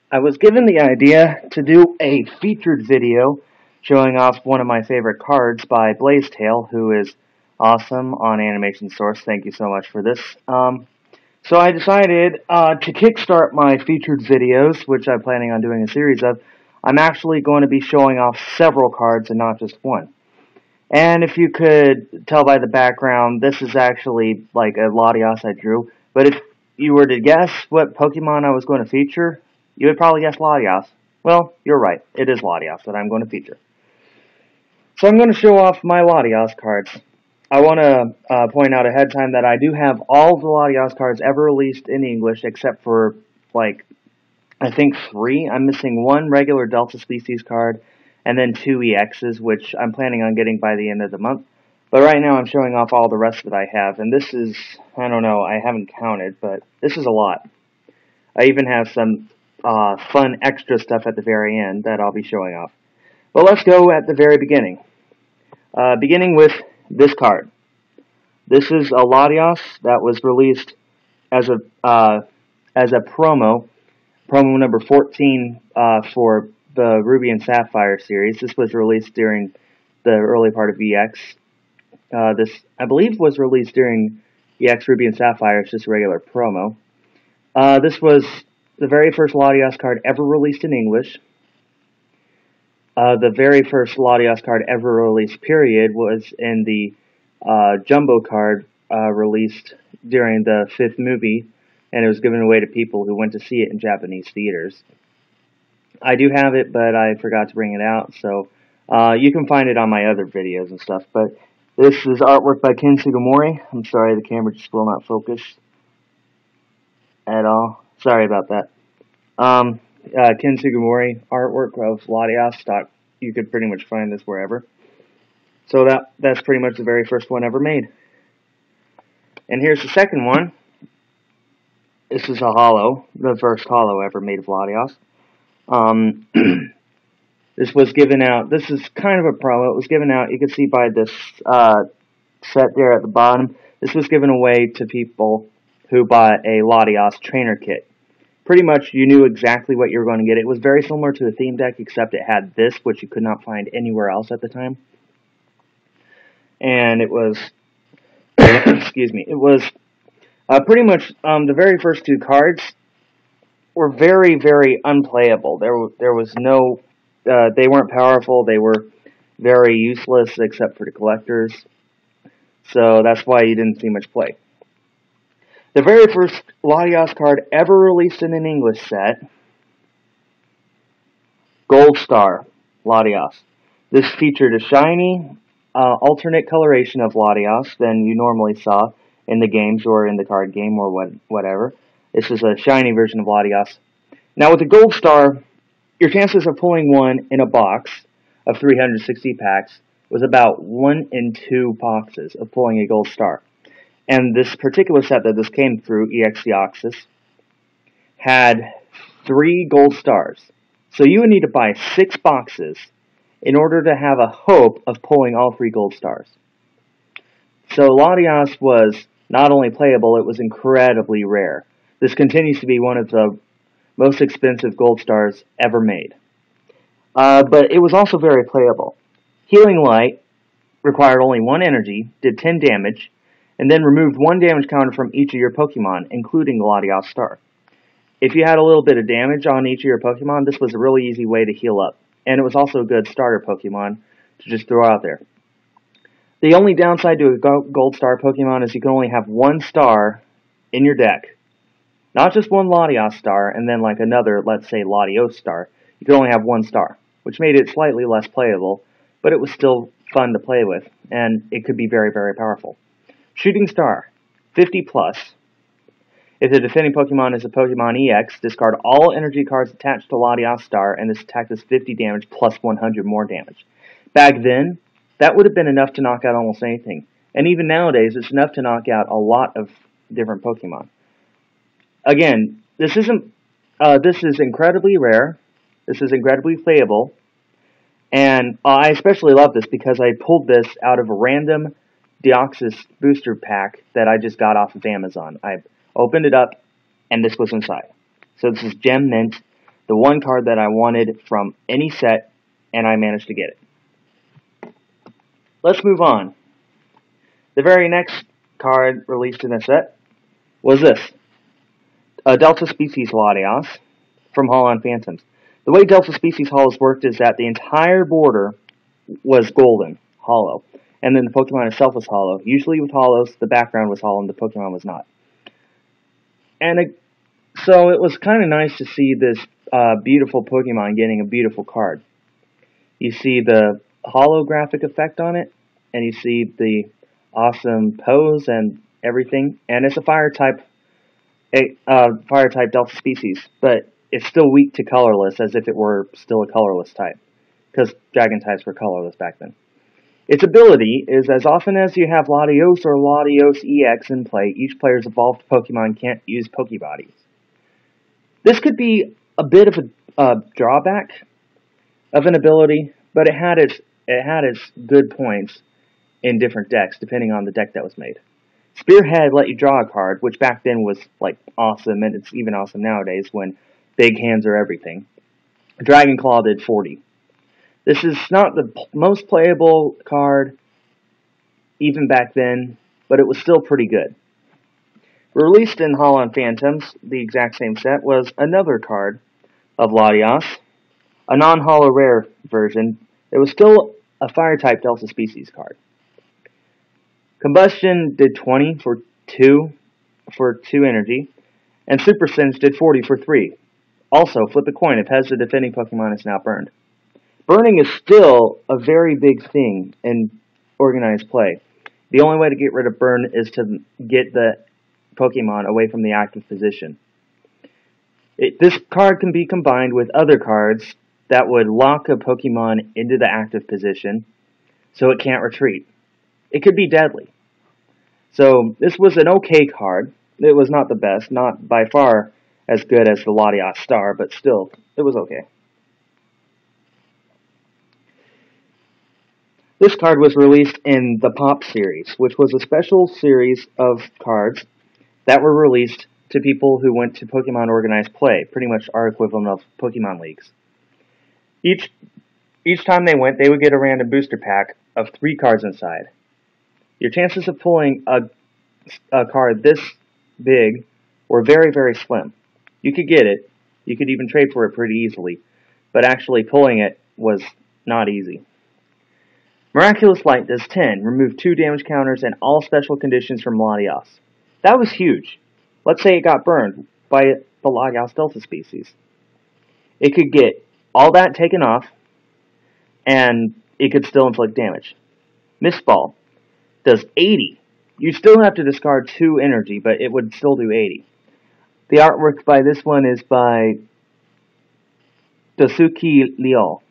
I was given the idea to do a featured video showing off one of my favorite cards by Blazetail, who is awesome on Animation Source. Thank you so much for this. So I decided to kickstart my featured videos, which I'm planning on doing a series of. I'm actually going to be showing off several cards and not just one. And if you could tell by the background, this is actually like a Latias I drew. But if you were to guess what Pokemon I was going to feature, you would probably guess Latias. Well, you're right. It is Latias that I'm going to feature. So I'm going to show off my Latias cards. I want to point out ahead of time that I do have all the Latias cards ever released in English except for, like, I think 3. I'm missing 1 regular Delta Species card and then 2 EXs, which I'm planning on getting by the end of the month. But right now I'm showing off all the rest that I have, and this is, I don't know, I haven't counted, but this is a lot. I even have some fun extra stuff at the very end that I'll be showing off. But let's go at the very beginning. Beginning with this card. This is a Latias that was released as a promo number 14 for the Ruby and Sapphire series. This was released during the early part of EX. This, I believe, was released during EX Ruby and Sapphire. It's just a regular promo. This was the very first Latias card ever released in English. The very first Latias card ever released, period, was in the Jumbo card released during the 5th movie, and it was given away to people who went to see it in Japanese theaters. I do have it, but I forgot to bring it out, so you can find it on my other videos and stuff. But this is artwork by Ken Sugimori. I'm sorry, the camera just will not focus at all. Sorry about that. Ken Sugimori artwork of Latias stock. You could pretty much find this wherever. So that's pretty much the very first one ever made. And here's the second one. This is a holo, the first holo ever made of Latias. This was given out. This is kind of a promo. It was given out. You can see by this set there at the bottom. This was given away to people who bought a Latias trainer kit. Pretty much, you knew exactly what you were going to get. It was very similar to the theme deck, except it had this, which you could not find anywhere else at the time. And it was, excuse me, it was pretty much the very first 2 cards were very, very unplayable. There was no, they weren't powerful. They were very useless, except for the collectors. So that's why you didn't see much play. The very first Latias card ever released in an English set, Gold Star Latias. This featured a shiny, alternate coloration of Latias than you normally saw in the games or in the card game or whatever. This is a shiny version of Latias. Now with the Gold Star, your chances of pulling one in a box of 360 packs was about 1 in 2 boxes of pulling a Gold Star. And this particular set that this came through, EX Deoxys, had 3 Gold Stars. So you would need to buy 6 boxes in order to have a hope of pulling all 3 Gold Stars. So Latias was not only playable, it was incredibly rare. This continues to be one of the most expensive Gold Stars ever made. But it was also very playable. Healing Light required only 1 energy, did 10 damage, and then removed 1 damage counter from each of your Pokemon, including the Latias Star. If you had a little bit of damage on each of your Pokemon, this was a really easy way to heal up. And it was also a good starter Pokemon to just throw out there. The only downside to a Gold Star Pokemon is you can only have 1 star in your deck. Not just 1 Latias Star, and then like another, let's say, Latios Star. You could only have 1 star, which made it slightly less playable, but it was still fun to play with, and it could be very, very powerful. Shooting Star, 50 plus. If the defending Pokemon is a Pokemon EX, discard all energy cards attached to Latias Star, and this attack does 50 damage plus 100 more damage. Back then, that would have been enough to knock out almost anything. And even nowadays, it's enough to knock out a lot of different Pokemon. Again, this is incredibly rare. This is incredibly playable. And I especially love this because I pulled this out of a random Deoxys booster pack that I just got off of Amazon. I opened it up, and this was inside. So this is Gem Mint, the one card that I wanted from any set, and I managed to get it. Let's move on. The very next card released in the set was this. A Delta Species Latios from Holon Phantoms. The way Delta Species Holos worked is that the entire border was golden, holo. And then the Pokemon itself was holo. Usually with holos, the background was holo and the Pokemon was not. And so it was kind of nice to see this beautiful Pokemon getting a beautiful card. You see the holographic effect on it, and you see the awesome pose and everything. And it's a fire type Delta species, but it's still weak to colorless, as if it were still a colorless type, because dragon types were colorless back then. Its ability is, as often as you have Latios or Latios EX in play, each player's evolved Pokemon can't use Pokebodies. This could be a bit of a drawback of an ability, but it had its good points in different decks, depending on the deck that was made. Spearhead let you draw a card, which back then was like awesome, and it's even awesome nowadays when big hands are everything. Dragon Claw did 40. This is not the most playable card, even back then, but it was still pretty good. Released in Holon Phantoms, the exact same set, was another card of Latias, a non-holo rare version. It was still a fire-type Delta Species card. Combustion did 20 for 2 energy, and Super Sense did 40 for 3. Also, flip a coin if has the defending Pokemon is now burned. Burning is still a very big thing in organized play. The only way to get rid of burn is to get the Pokemon away from the active position. This card can be combined with other cards that would lock a Pokemon into the active position so it can't retreat. It could be deadly. So this was an okay card. It was not the best, not by far as good as the Latias Star, but still, it was okay. This card was released in the Pop series, which was a special series of cards that were released to people who went to Pokemon Organized Play, pretty much our equivalent of Pokemon Leagues. Each time they went, they would get a random booster pack of 3 cards inside. Your chances of pulling a card this big were very, very slim. You could get it, you could even trade for it pretty easily, but actually pulling it was not easy. Miraculous Light does 10, remove 2 damage counters and all special conditions from Latias. That was huge. Let's say it got burned by the Latias Delta species. It could get all that taken off, and it could still inflict damage. Mist Ball does 80. You still have to discard 2 energy, but it would still do 80. The artwork by this one is by Dosuke Liol.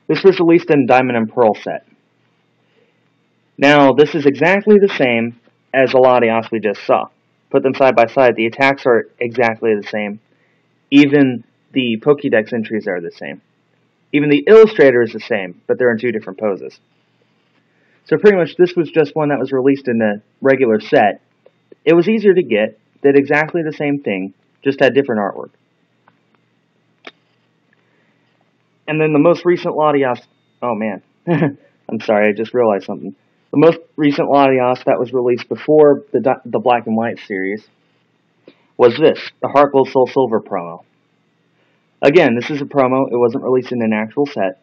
This was released in Diamond and Pearl set. Now, this is exactly the same as the Latias we just saw. Put them side by side, the attacks are exactly the same. Even the Pokédex entries are the same. Even the illustrator is the same, but they're in 2 different poses. So pretty much this was just one that was released in the regular set. It was easier to get, did exactly the same thing, just had different artwork. And then the most recent Latias, oh man, I'm sorry, I just realized something. The most recent Latias that was released before the Black and White series was this, the Heart Gold Soul Silver promo. Again, this is a promo, it wasn't released in an actual set.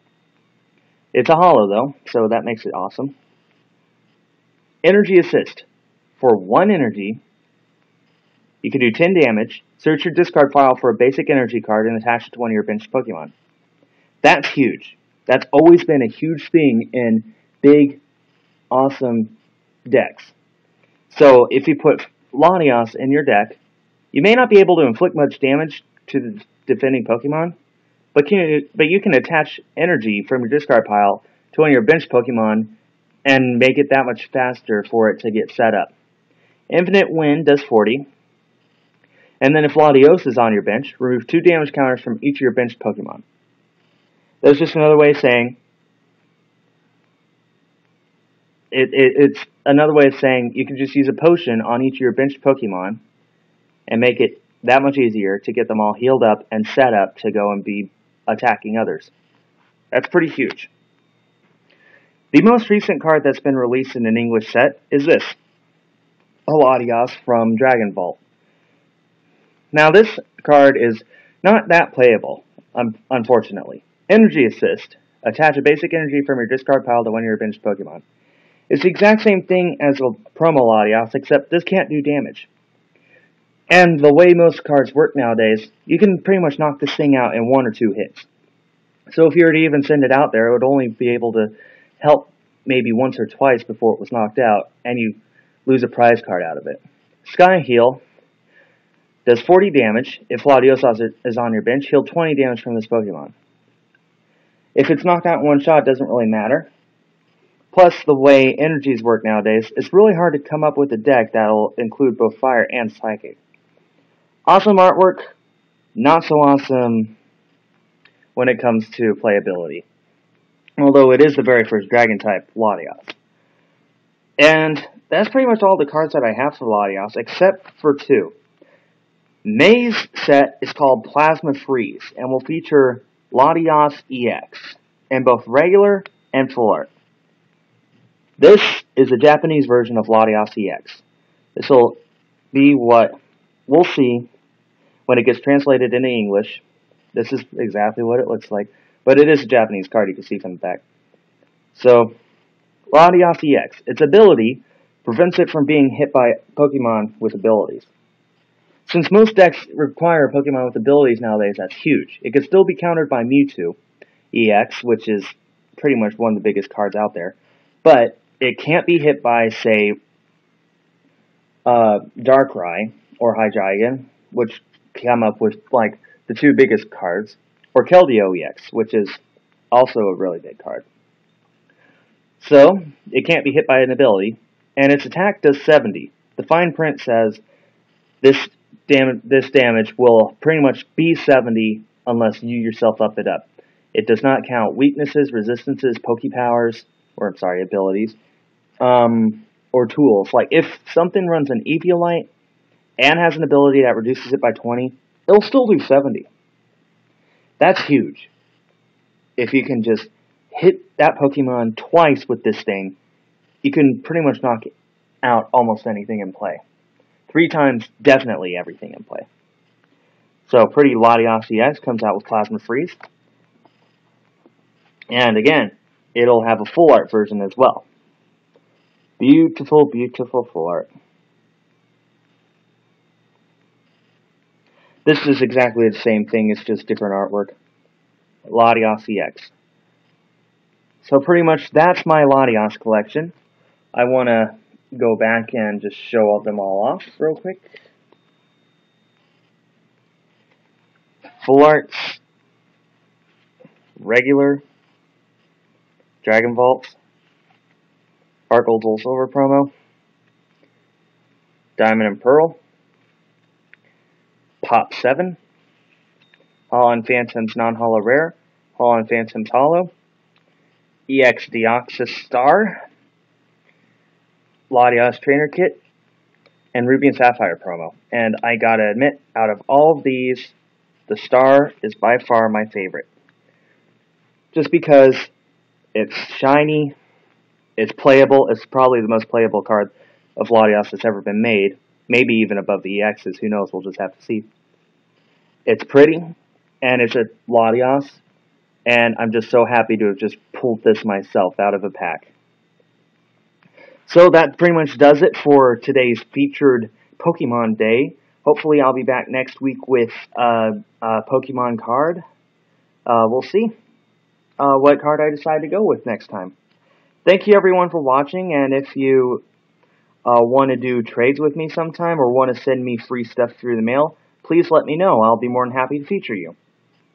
It's a holo though, so that makes it awesome. Energy Assist. For 1 energy, you can do 10 damage, search your discard file for a basic energy card, and attach it to one of your benched Pokemon. That's huge. That's always been a huge thing in big, awesome decks. So if you put Latias in your deck, you may not be able to inflict much damage to the defending Pokemon, but you can attach energy from your discard pile to one of your bench Pokemon and make it that much faster for it to get set up. Infinite Wind does 40. And then if Latios is on your bench, remove 2 damage counters from each of your benched Pokemon. That's just another way of saying it's another way of saying you can just use a potion on each of your benched Pokemon and make it that much easier to get them all healed up and set up to go and be attacking others. That's pretty huge. The most recent card that's been released in an English set is this, Latias from Dragon Vault. Now this card is not that playable, unfortunately. Energy Assist. Attach a basic energy from your discard pile to one of your benched Pokemon. It's the exact same thing as a promo Latias, except this can't do damage. And the way most cards work nowadays, you can pretty much knock this thing out in 1 or 2 hits. So if you were to even send it out there, it would only be able to help maybe once or twice before it was knocked out, and you lose a prize card out of it. Sky Heal does 40 damage. If Latios is on your bench, heal 20 damage from this Pokemon. If it's knocked out in one shot, it doesn't really matter. Plus, the way energies work nowadays, it's really hard to come up with a deck that'll include both Fire and Psychic. Awesome artwork, not so awesome when it comes to playability. Although it is the very first Dragon-type Latias. And that's pretty much all the cards that I have for Latias, except for 2. May's set is called Plasma Freeze, and will feature Latias EX, in both regular and full art. This is the Japanese version of Latias EX. This will be what we'll see when it gets translated into English. This is exactly what it looks like, but it is a Japanese card, you can see from the back. So, Latias EX. Its ability prevents it from being hit by Pokemon with abilities. Since most decks require Pokemon with abilities nowadays, that's huge. It can still be countered by Mewtwo EX, which is pretty much one of the biggest cards out there. But it can't be hit by, say, Darkrai or Hydreigon, which come up with, like, the 2 biggest cards, or Keldeo EX, which is also a really big card. So, it can't be hit by an ability, and its attack does 70. The fine print says this damage will pretty much be 70 unless you yourself up it up. It does not count weaknesses, resistances, Pokepowers, abilities, or tools. Like, if something runs an Eviolite and has an ability that reduces it by 20, it'll still do 70. That's huge. If you can just hit that Pokemon twice with this thing, you can pretty much knock out almost anything in play. 3 times, definitely everything in play. So, pretty Latias EX comes out with Plasma Freeze. And again, it'll have a full art version as well. Beautiful, beautiful full art. This is exactly the same thing, it's just different artwork. Latias EX. So pretty much that's my Latias collection. I want to go back and just show them all off real quick. Full arts, regular, Dragon Vault, Sparkle Dual Silver promo, Diamond and Pearl, Pop 7, Holo Phantom's Non-holo Rare, Holo Phantom's Holo, EX Deoxys Star, Latias Trainer Kit, and Ruby and Sapphire promo. And I gotta admit, out of all of these, the Star is by far my favorite. Just because it's shiny, it's playable, it's probably the most playable card of Latias that's ever been made. Maybe even above the EXs, who knows, we'll just have to see. It's pretty, and it's a Latias, and I'm just so happy to have just pulled this myself out of a pack. So that pretty much does it for today's featured Pokemon Day. Hopefully I'll be back next week with a Pokemon card. We'll see what card I decide to go with next time. Thank you everyone for watching, and if you want to do trades with me sometime or want to send me free stuff through the mail, please let me know. I'll be more than happy to feature you.